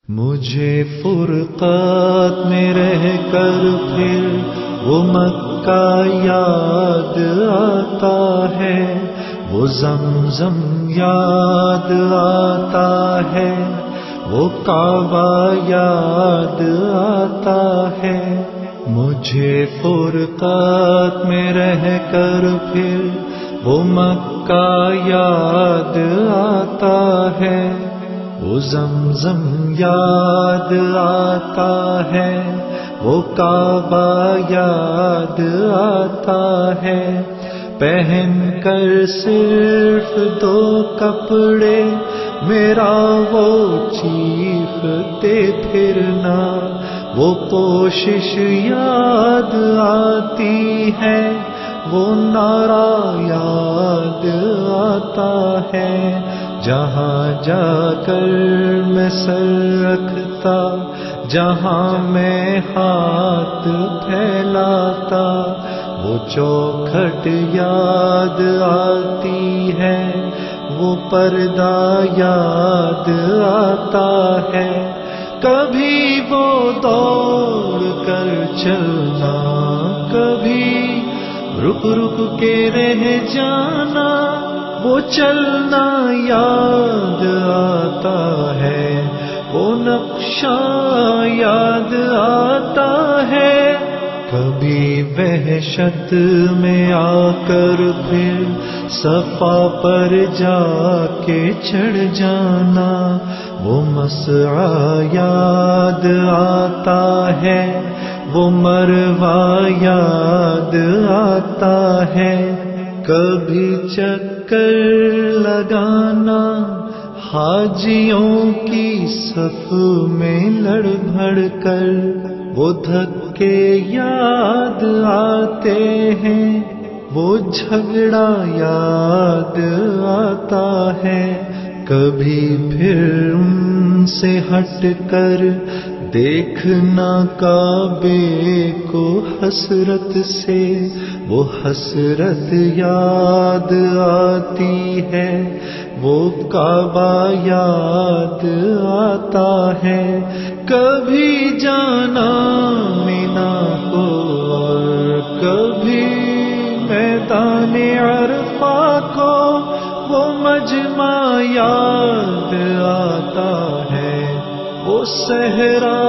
مجھے فرقات میں رہ کر پھر وہ مکہ یاد آتا ہے، وہ زمزم یاد آتا ہے، وہ کعبہ یاد آتا ہے۔ مجھے فرقات میں رہ کر پھر وہ مکہ یاد آتا ہے، وہ زمزم یاد آتا ہے، وہ کعبہ یاد آتا ہے۔ پہن کر صرف دو کپڑے میرا وہ چیختے پھرنا، وہ کوشش یاد آتی ہے، وہ نعرہ یاد آتا ہے۔ جہاں جا کر میں سر رکھتا، جہاں میں ہاتھ پھیلاتا، وہ چوکھٹ یاد آتی ہے، وہ پردہ یاد آتا ہے۔ کبھی وہ دوڑ کر چلنا، کبھی رک رک کے رہ جانا، وہ چلنا یاد آتا ہے، وہ نقشہ یاد آتا ہے۔ کبھی وحشت میں آ کر پھر صفا پر جا کے چڑھ جانا، وہ مسعی یاد آتا ہے، وہ مروہ یاد آتا ہے۔ کبھی چکر لگانا حاجیوں کی صف میں لڑ بھڑ کر، وہ دھکے یاد آتے ہیں، وہ جھگڑا یاد آتا ہے۔ کبھی پھر ان سے ہٹ کر دیکھنا کعبے کو حسرت سے، وہ حسرت یاد آتی ہے، وہ کعبہ یاد آتا ہے۔ کبھی جانا مینا کو اور کبھی میدان عرفہ کو، وہ مجمع یاد آتا ہے، وہ صحرا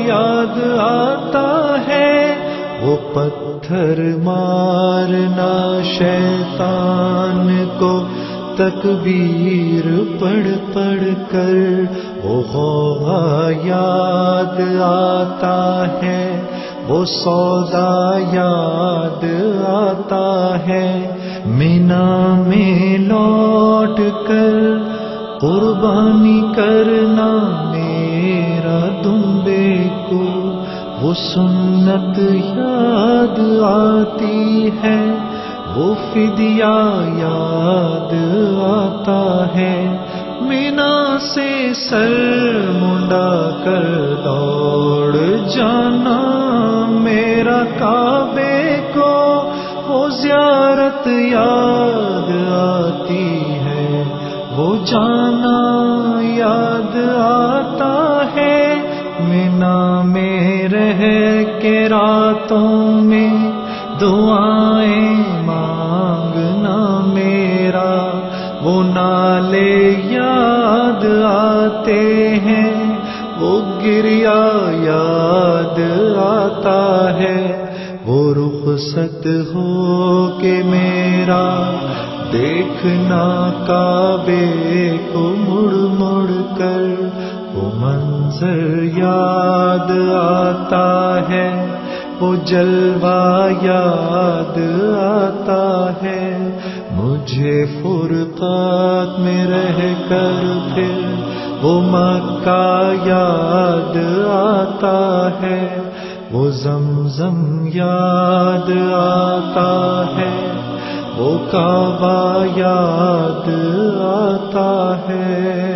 یاد آتا ہے، وہ پتھر مارنا شیطان کو تکبیر پڑھ پڑھ کر، وہ غوغا یاد آتا ہے، وہ سودا یاد آتا ہے۔ مینا میں لوٹ کر قربانی کرنا میرا دمبے کو، وہ سنت یاد آتی ہے، وہ فدیہ یاد آتا ہے۔ مینا سے سر منڈا کر دوڑ جانا میرا کعبے کو، وہ زیارت یاد آتی ہے، وہ جانا یاد آتا ہے۔ مینا میں رہ کے راتوں میں دعائیں مانگنا میرا، وہ نالے یاد آتے ہیں، وہ گریا یاد آتا ہے۔ وہ رخصت ہو کے میرا دیکھنا کعبے کو مڑ مڑ کر، وہ منظر یاد آتا ہے، وہ جلوہ یاد آتا ہے۔ مجھے فرقات میں رہ کر پھر وہ مکہ یاد آتا ہے، وہ زمزم یاد آتا ہے، وہ کعبہ یاد آتا ہے۔